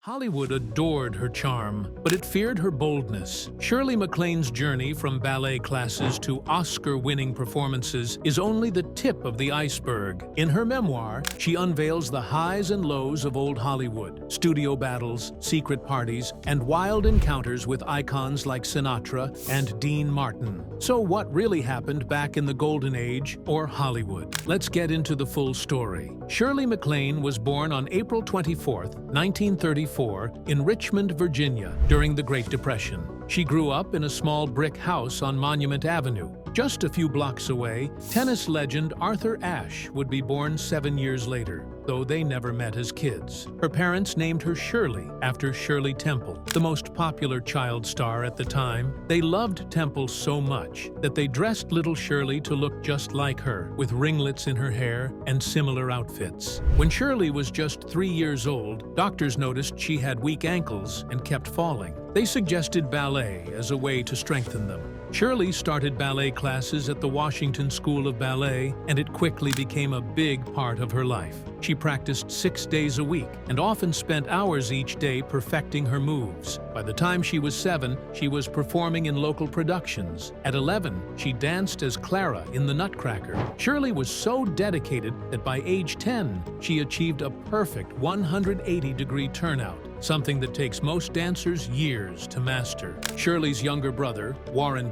Hollywood adored her charm, but it feared her boldness. Shirley MacLaine's journey from ballet classes to Oscar-winning performances is only the tip of the iceberg. In her memoir, she unveils the highs and lows of old Hollywood, studio battles, secret parties, and wild encounters with icons like Sinatra and Dean Martin. So what really happened back in the Golden Age, or Hollywood? Let's get into the full story. Shirley MacLaine was born on April 24, 1934, in Richmond, Virginia, during the Great Depression. She grew up in a small brick house on Monument Avenue. Just a few blocks away, tennis legend Arthur Ashe would be born 7 years later, though they never met as kids. Her parents named her Shirley after Shirley Temple, the most popular child star at the time. They loved Temple so much that they dressed little Shirley to look just like her, with ringlets in her hair and similar outfits. When Shirley was just 3 years old, doctors noticed she had weak ankles and kept falling. They suggested ballet as a way to strengthen them. Shirley started ballet classes at the Washington School of Ballet, and it quickly became a big part of her life. She practiced 6 days a week and often spent hours each day perfecting her moves. By the time she was 7, she was performing in local productions. At 11, she danced as Clara in The Nutcracker. Shirley was so dedicated that by age 10, she achieved a perfect 180-degree turnout, something that takes most dancers years to master. Shirley's younger brother, Warren,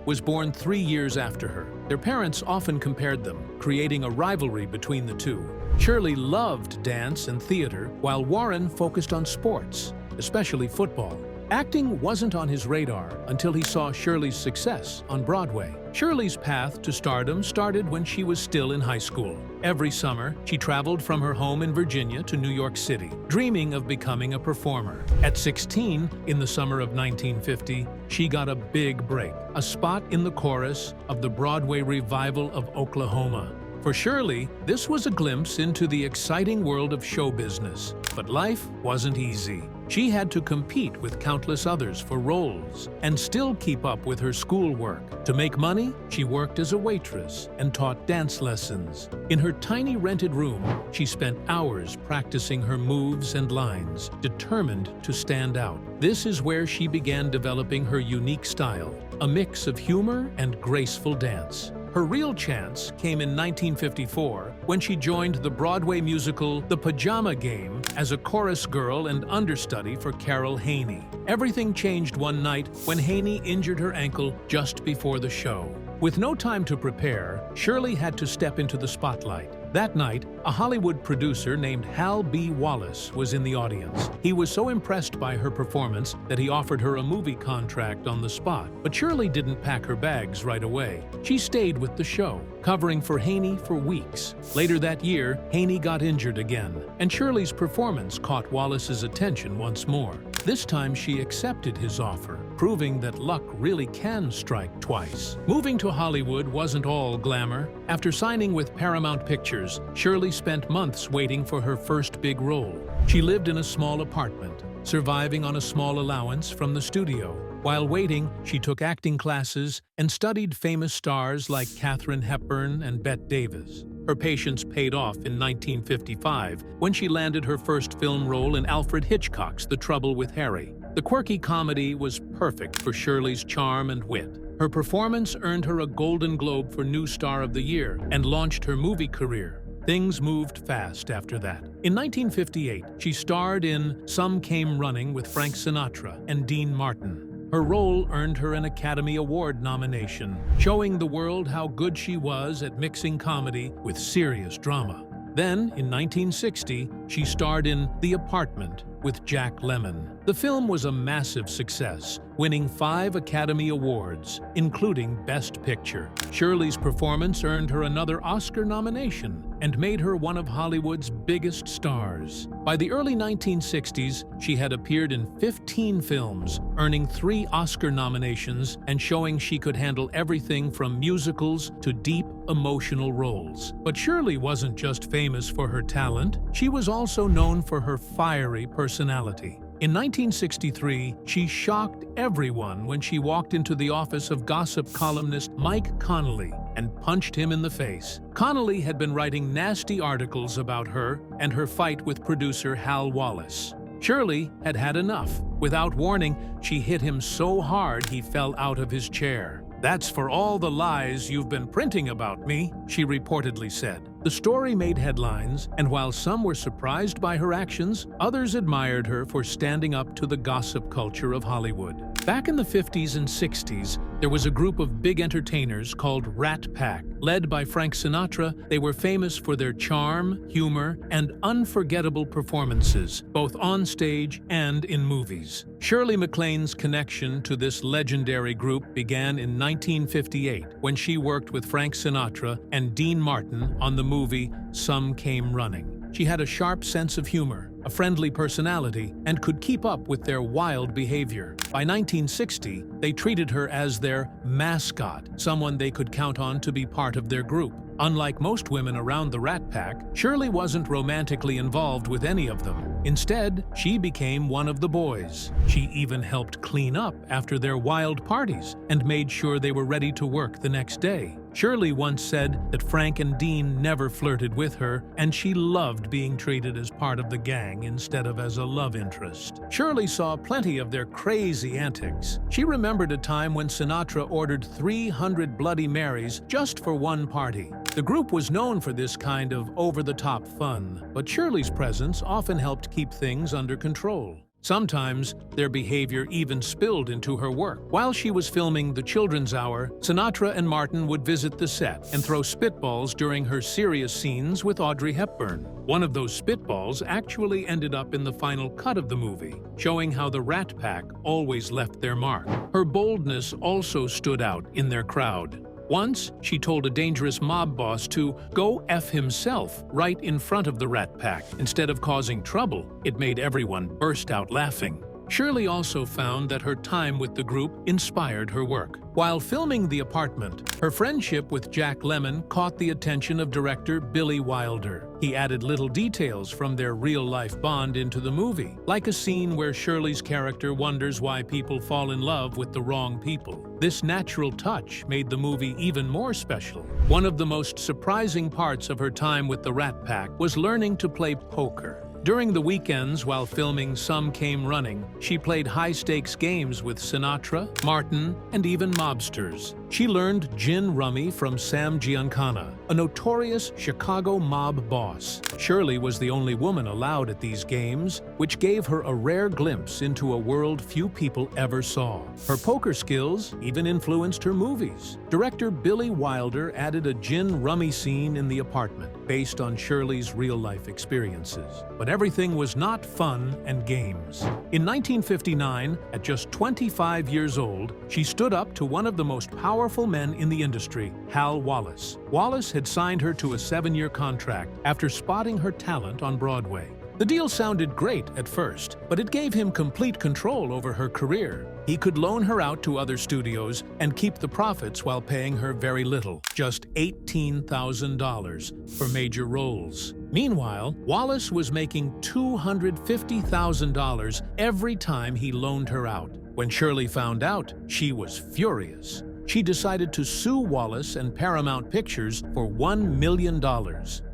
was born 3 years after her. Their parents often compared them, creating a rivalry between the two. Shirley loved dance and theater, while Warren focused on sports, especially football. Acting wasn't on his radar until he saw Shirley's success on Broadway. Shirley's path to stardom started when she was still in high school. Every summer, she traveled from her home in Virginia to New York City, dreaming of becoming a performer. At 16, in the summer of 1950, she got a big break, a spot in the chorus of the Broadway revival of Oklahoma. For Shirley, this was a glimpse into the exciting world of show business. But life wasn't easy. She had to compete with countless others for roles and still keep up with her schoolwork. To make money, she worked as a waitress and taught dance lessons. In her tiny rented room, she spent hours practicing her moves and lines, determined to stand out. This is where she began developing her unique style, a mix of humor and graceful dance. Her real chance came in 1954 when she joined the Broadway musical The Pajama Game as a chorus girl and understudy for Carol Haney. Everything changed one night when Haney injured her ankle just before the show. With no time to prepare, Shirley had to step into the spotlight. That night, a Hollywood producer named Hal B. Wallace was in the audience. He was so impressed by her performance that he offered her a movie contract on the spot. But Shirley didn't pack her bags right away. She stayed with the show, covering for Haney for weeks. Later that year, Haney got injured again, and Shirley's performance caught Wallace's attention once more. This time she accepted his offer, proving that luck really can strike twice. Moving to Hollywood wasn't all glamour. After signing with Paramount Pictures, Shirley spent months waiting for her first big role. She lived in a small apartment, surviving on a small allowance from the studio. While waiting, she took acting classes and studied famous stars like Katharine Hepburn and Bette Davis. Her patience paid off in 1955 when she landed her first film role in Alfred Hitchcock's The Trouble with Harry. The quirky comedy was perfect for Shirley's charm and wit. Her performance earned her a Golden Globe for New Star of the Year and launched her movie career. Things moved fast after that. In 1958, she starred in Some Came Running with Frank Sinatra and Dean Martin. Her role earned her an Academy Award nomination, showing the world how good she was at mixing comedy with serious drama. Then, in 1960, she starred in The Apartment with Jack Lemmon. The film was a massive success, winning 5 Academy Awards, including Best Picture. Shirley's performance earned her another Oscar nomination and made her one of Hollywood's biggest stars. By the early 1960s, she had appeared in 15 films, earning 3 Oscar nominations and showing she could handle everything from musicals to deep, emotional roles. But Shirley wasn't just famous for her talent, she was also known for her fiery personality. In 1963, she shocked everyone when she walked into the office of gossip columnist Mike Connolly and punched him in the face. Connolly had been writing nasty articles about her and her fight with producer Hal Wallace. Shirley had had enough. Without warning, she hit him so hard he fell out of his chair. "That's for all the lies you've been printing about me," she reportedly said. The story made headlines, and while some were surprised by her actions, others admired her for standing up to the gossip culture of Hollywood. Back in the 50s and 60s, there was a group of big entertainers called Rat Pack. Led by Frank Sinatra, they were famous for their charm, humor, and unforgettable performances, both on stage and in movies. Shirley MacLaine's connection to this legendary group began in 1958, when she worked with Frank Sinatra and Dean Martin on the movie Some Came Running. She had a sharp sense of humor, a friendly personality, and could keep up with their wild behavior. By 1960, they treated her as their mascot, someone they could count on to be part of their group. Unlike most women around the Rat Pack, Shirley wasn't romantically involved with any of them. Instead, she became one of the boys. She even helped clean up after their wild parties and made sure they were ready to work the next day. Shirley once said that Frank and Dean never flirted with her, and she loved being treated as part of the gang instead of as a love interest. Shirley saw plenty of their crazy antics. She remembered a time when Sinatra ordered 300 Bloody Marys just for one party. The group was known for this kind of over-the-top fun, but Shirley's presence often helped keep things under control. Sometimes, their behavior even spilled into her work. While she was filming The Children's Hour, Sinatra and Martin would visit the set and throw spitballs during her serious scenes with Audrey Hepburn. One of those spitballs actually ended up in the final cut of the movie, showing how the Rat Pack always left their mark. Her boldness also stood out in their crowd. Once, she told a dangerous mob boss to go F himself right in front of the Rat Pack. Instead of causing trouble, it made everyone burst out laughing. Shirley also found that her time with the group inspired her work. While filming The Apartment, her friendship with Jack Lemmon caught the attention of director Billy Wilder. He added little details from their real-life bond into the movie, like a scene where Shirley's character wonders why people fall in love with the wrong people. This natural touch made the movie even more special. One of the most surprising parts of her time with the Rat Pack was learning to play poker. During the weekends while filming Some Came Running, she played high-stakes games with Sinatra, Martin, and even mobsters. She learned gin rummy from Sam Giancana, a notorious Chicago mob boss. Shirley was the only woman allowed at these games, which gave her a rare glimpse into a world few people ever saw. Her poker skills even influenced her movies. Director Billy Wilder added a gin rummy scene in The Apartment, based on Shirley's real-life experiences. But everything was not fun and games. In 1959, at just 25 years old, she stood up to one of the most powerful men in the industry, Hal Wallace. Wallace had signed her to a 7-year contract after spotting her talent on Broadway. The deal sounded great at first, but it gave him complete control over her career. He could loan her out to other studios and keep the profits while paying her very little, just $18,000 for major roles. Meanwhile, Wallace was making $250,000 every time he loaned her out. When Shirley found out, she was furious. She decided to sue Wallace and Paramount Pictures for $1 million.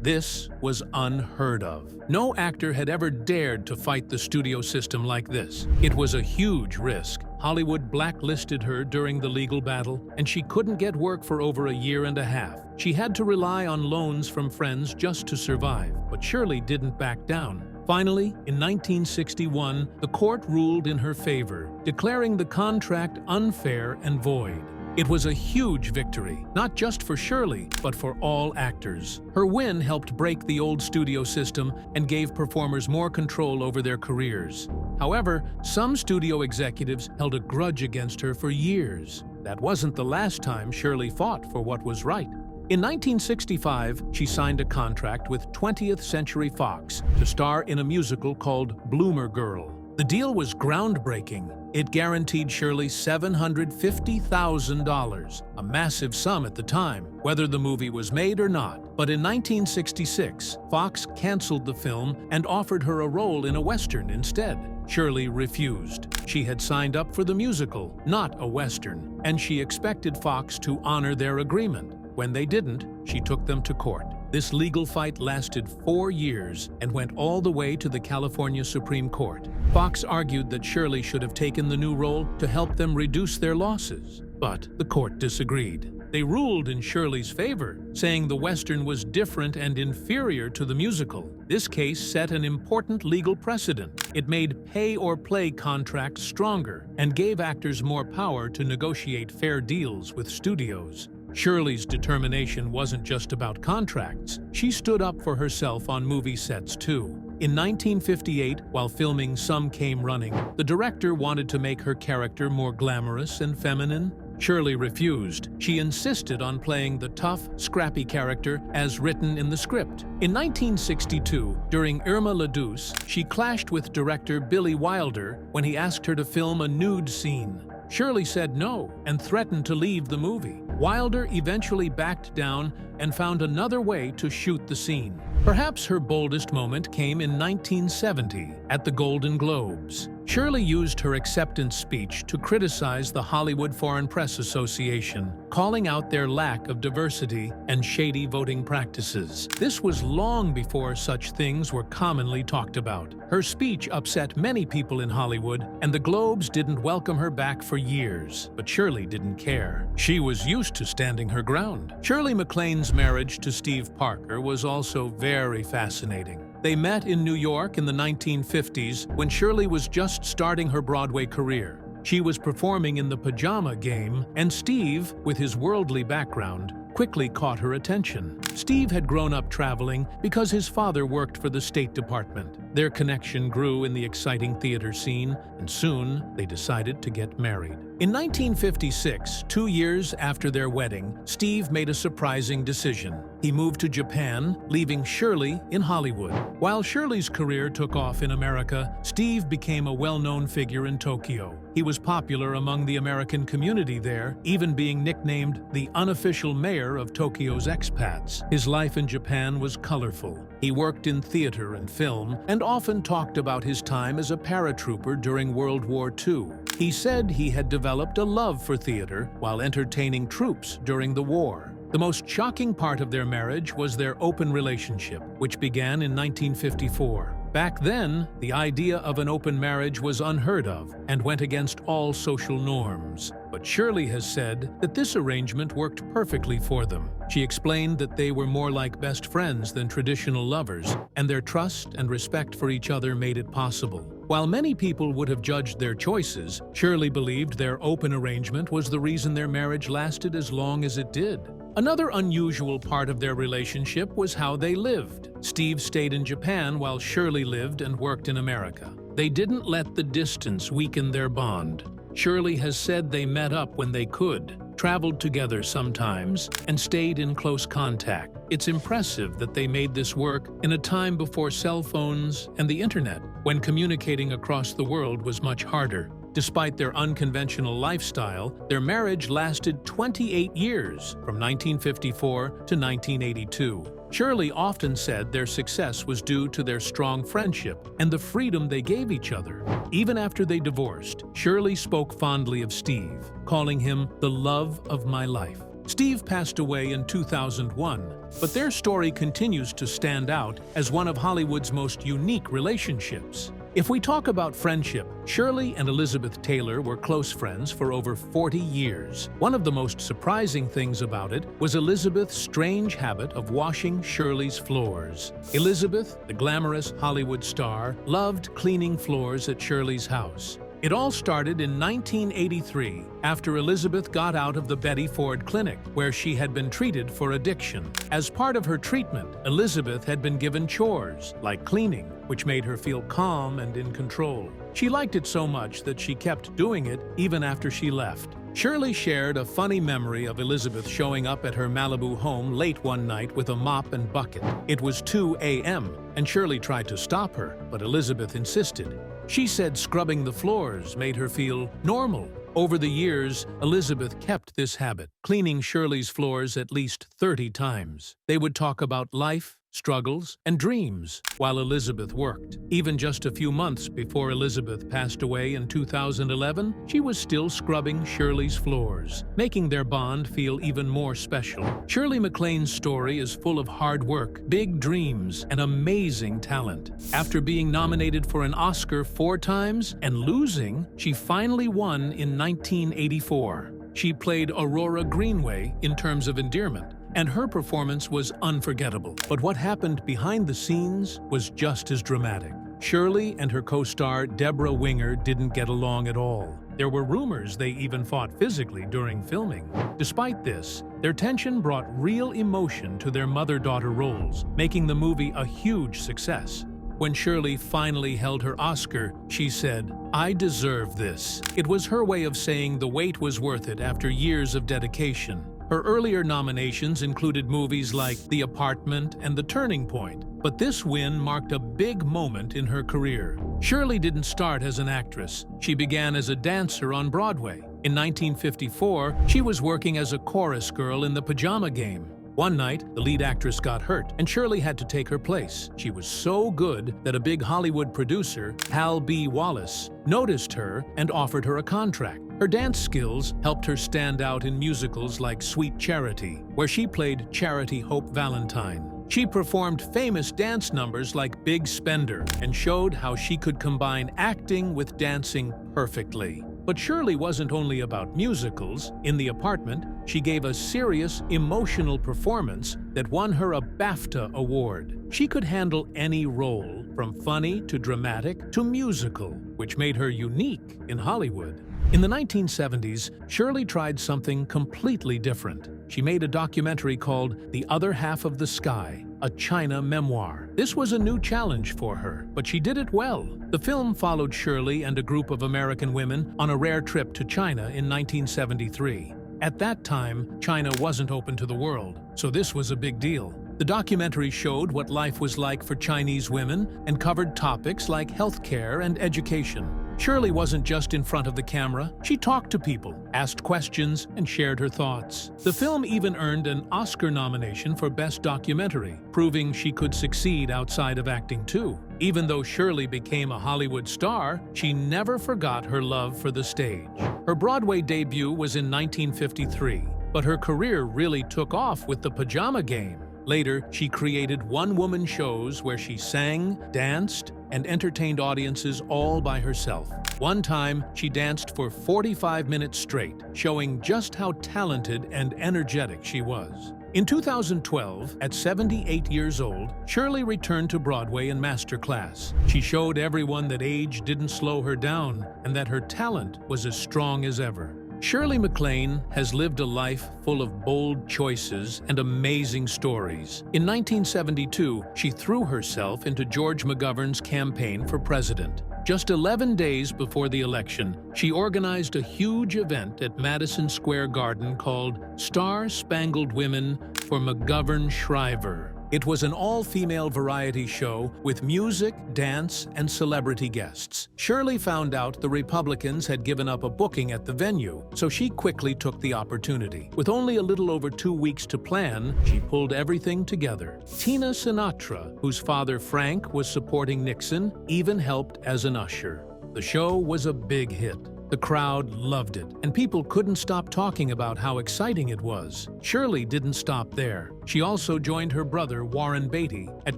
This was unheard of. No actor had ever dared to fight the studio system like this. It was a huge risk. Hollywood blacklisted her during the legal battle, and she couldn't get work for over a year and a half. She had to rely on loans from friends just to survive, but Shirley didn't back down. Finally, in 1961, the court ruled in her favor, declaring the contract unfair and void. It was a huge victory, not just for Shirley, but for all actors. Her win helped break the old studio system and gave performers more control over their careers. However, some studio executives held a grudge against her for years. That wasn't the last time Shirley fought for what was right. In 1965, she signed a contract with 20th Century Fox to star in a musical called Bloomer Girl. The deal was groundbreaking. It guaranteed Shirley $750,000, a massive sum at the time, whether the movie was made or not. But in 1966, Fox canceled the film and offered her a role in a Western instead. Shirley refused. She had signed up for the musical, not a Western, and she expected Fox to honor their agreement. When they didn't, she took them to court. This legal fight lasted 4 years and went all the way to the California Supreme Court. Fox argued that Shirley should have taken the new role to help them reduce their losses, but the court disagreed. They ruled in Shirley's favor, saying the Western was different and inferior to the musical. This case set an important legal precedent. It made pay-or-play contracts stronger and gave actors more power to negotiate fair deals with studios. Shirley's determination wasn't just about contracts. She stood up for herself on movie sets, too. In 1958, while filming Some Came Running, the director wanted to make her character more glamorous and feminine. Shirley refused. She insisted on playing the tough, scrappy character as written in the script. In 1962, during Irma la Douce, she clashed with director Billy Wilder when he asked her to film a nude scene. Shirley said no and threatened to leave the movie. Wilder eventually backed down and found another way to shoot the scene. Perhaps her boldest moment came in 1970 at the Golden Globes. Shirley used her acceptance speech to criticize the Hollywood Foreign Press Association, calling out their lack of diversity and shady voting practices. This was long before such things were commonly talked about. Her speech upset many people in Hollywood, and the Globes didn't welcome her back for years. But Shirley didn't care. She was used to standing her ground. Shirley MacLaine's marriage to Steve Parker was also very fascinating. They met in New York in the 1950s when Shirley was just starting her Broadway career. She was performing in the Pajama Game, and Steve, with his worldly background, quickly caught her attention. Steve had grown up traveling because his father worked for the State Department. Their connection grew in the exciting theater scene, and soon they decided to get married. In 1956, 2 years after their wedding, Steve made a surprising decision. He moved to Japan, leaving Shirley in Hollywood. While Shirley's career took off in America, Steve became a well-known figure in Tokyo. He was popular among the American community there, even being nicknamed the unofficial mayor of Tokyo's expats. His life in Japan was colorful. He worked in theater and film, and often talked about his time as a paratrooper during World War II. He said he had developed a love for theater while entertaining troops during the war. The most shocking part of their marriage was their open relationship, which began in 1954. Back then, the idea of an open marriage was unheard of and went against all social norms. But Shirley has said that this arrangement worked perfectly for them. She explained that they were more like best friends than traditional lovers, and their trust and respect for each other made it possible. While many people would have judged their choices, Shirley believed their open arrangement was the reason their marriage lasted as long as it did. Another unusual part of their relationship was how they lived. Steve stayed in Japan while Shirley lived and worked in America. They didn't let the distance weaken their bond. Shirley has said they met up when they could, traveled together sometimes, and stayed in close contact. It's impressive that they made this work in a time before cell phones and the internet, when communicating across the world was much harder. Despite their unconventional lifestyle, their marriage lasted 28 years, from 1954 to 1982. Shirley often said their success was due to their strong friendship and the freedom they gave each other. Even after they divorced, Shirley spoke fondly of Steve, calling him the love of my life. Steve passed away in 2001, but their story continues to stand out as one of Hollywood's most unique relationships. If we talk about friendship, Shirley and Elizabeth Taylor were close friends for over 40 years. One of the most surprising things about it was Elizabeth's strange habit of washing Shirley's floors. Elizabeth, the glamorous Hollywood star, loved cleaning floors at Shirley's house. It all started in 1983, after Elizabeth got out of the Betty Ford Clinic, where she had been treated for addiction. As part of her treatment, Elizabeth had been given chores, like cleaning, which made her feel calm and in control. She liked it so much that she kept doing it even after she left. Shirley shared a funny memory of Elizabeth showing up at her Malibu home late one night with a mop and bucket. It was 2 a.m., and Shirley tried to stop her, but Elizabeth insisted. She said scrubbing the floors made her feel normal. Over the years, Elizabeth kept this habit, cleaning Shirley's floors at least 30 times. They would talk about life, struggles, and dreams while Elizabeth worked. Even just a few months before Elizabeth passed away in 2011, she was still scrubbing Shirley's floors, making their bond feel even more special. Shirley MacLaine's story is full of hard work, big dreams, and amazing talent. After being nominated for an Oscar 4 times and losing, she finally won in 1984. She played Aurora Greenway in Terms of Endearment, and her performance was unforgettable. But what happened behind the scenes was just as dramatic. Shirley and her co-star Deborah Winger didn't get along at all. There were rumors they even fought physically during filming. Despite this, their tension brought real emotion to their mother-daughter roles, making the movie a huge success. When Shirley finally held her Oscar, she said, "I deserve this." It was her way of saying the wait was worth it after years of dedication. Her earlier nominations included movies like The Apartment and The Turning Point, but this win marked a big moment in her career. Shirley didn't start as an actress. She began as a dancer on Broadway. In 1954, she was working as a chorus girl in the Pajama Game. One night, the lead actress got hurt, and Shirley had to take her place. She was so good that a big Hollywood producer, Hal B. Wallace, noticed her and offered her a contract. Her dance skills helped her stand out in musicals like Sweet Charity, where she played Charity Hope Valentine. She performed famous dance numbers like Big Spender and showed how she could combine acting with dancing perfectly. But Shirley wasn't only about musicals. In The Apartment, she gave a serious, emotional performance that won her a BAFTA award. She could handle any role, from funny to dramatic to musical, which made her unique in Hollywood. In the 1970s, Shirley tried something completely different. She made a documentary called The Other Half of the Sky, a China memoir. This was a new challenge for her, but she did it well. The film followed Shirley and a group of American women on a rare trip to China in 1973. At that time, China wasn't open to the world, so this was a big deal. The documentary showed what life was like for Chinese women and covered topics like healthcare and education. Shirley wasn't just in front of the camera. She talked to people, asked questions, and shared her thoughts. The film even earned an Oscar nomination for Best Documentary, proving she could succeed outside of acting too. Even though Shirley became a Hollywood star, she never forgot her love for the stage. Her Broadway debut was in 1953, but her career really took off with the Pajama Game. Later, she created one-woman shows where she sang, danced, and entertained audiences all by herself. One time, she danced for 45 minutes straight, showing just how talented and energetic she was. In 2012, at 78 years old, Shirley returned to Broadway in Masterclass. She showed everyone that age didn't slow her down and that her talent was as strong as ever. Shirley MacLaine has lived a life full of bold choices and amazing stories. In 1972, she threw herself into George McGovern's campaign for president. Just 11 days before the election, she organized a huge event at Madison Square Garden called Star-Spangled Women for McGovern-Shriver. It was an all-female variety show with music, dance, and celebrity guests. Shirley found out the Republicans had given up a booking at the venue, so she quickly took the opportunity. With only a little over 2 weeks to plan, she pulled everything together. Tina Sinatra, whose father Frank was supporting Nixon, even helped as an usher. The show was a big hit. The crowd loved it, and people couldn't stop talking about how exciting it was. Shirley didn't stop there. She also joined her brother, Warren Beatty, at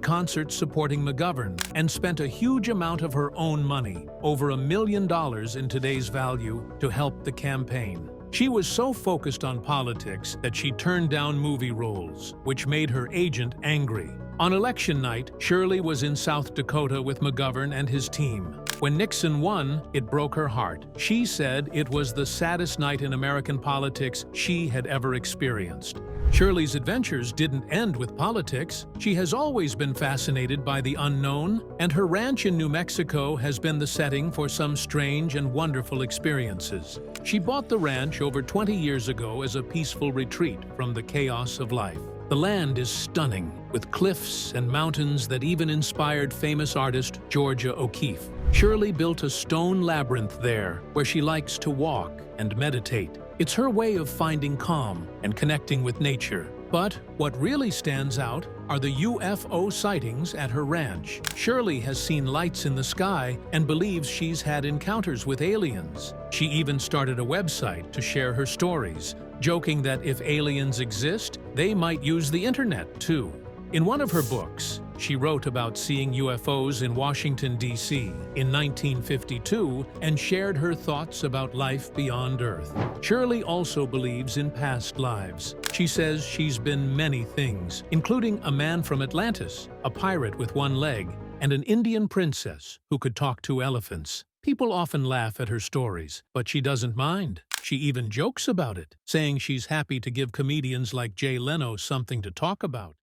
concerts supporting McGovern and spent a huge amount of her own money, over $1 million in today's value, to help the campaign. She was so focused on politics that she turned down movie roles, which made her agent angry. On election night, Shirley was in South Dakota with McGovern and his team. When Nixon won, it broke her heart. She said it was the saddest night in American politics she had ever experienced. Shirley's adventures didn't end with politics. She has always been fascinated by the unknown, and her ranch in New Mexico has been the setting for some strange and wonderful experiences. She bought the ranch over 20 years ago as a peaceful retreat from the chaos of life. The land is stunning, with cliffs and mountains that even inspired famous artist Georgia O'Keeffe. Shirley built a stone labyrinth there where she likes to walk and meditate. It's her way of finding calm and connecting with nature. But what really stands out are the UFO sightings at her ranch. Shirley has seen lights in the sky and believes she's had encounters with aliens. She even started a website to share her stories, joking that if aliens exist, they might use the internet too. In one of her books, she wrote about seeing UFOs in Washington, D.C. in 1952 and shared her thoughts about life beyond Earth. Shirley also believes in past lives. She says she's been many things, including a man from Atlantis, a pirate with one leg, and an Indian princess who could talk to elephants. People often laugh at her stories, but she doesn't mind. She even jokes about it, saying she's happy to give comedians like Jay Leno something to talk about.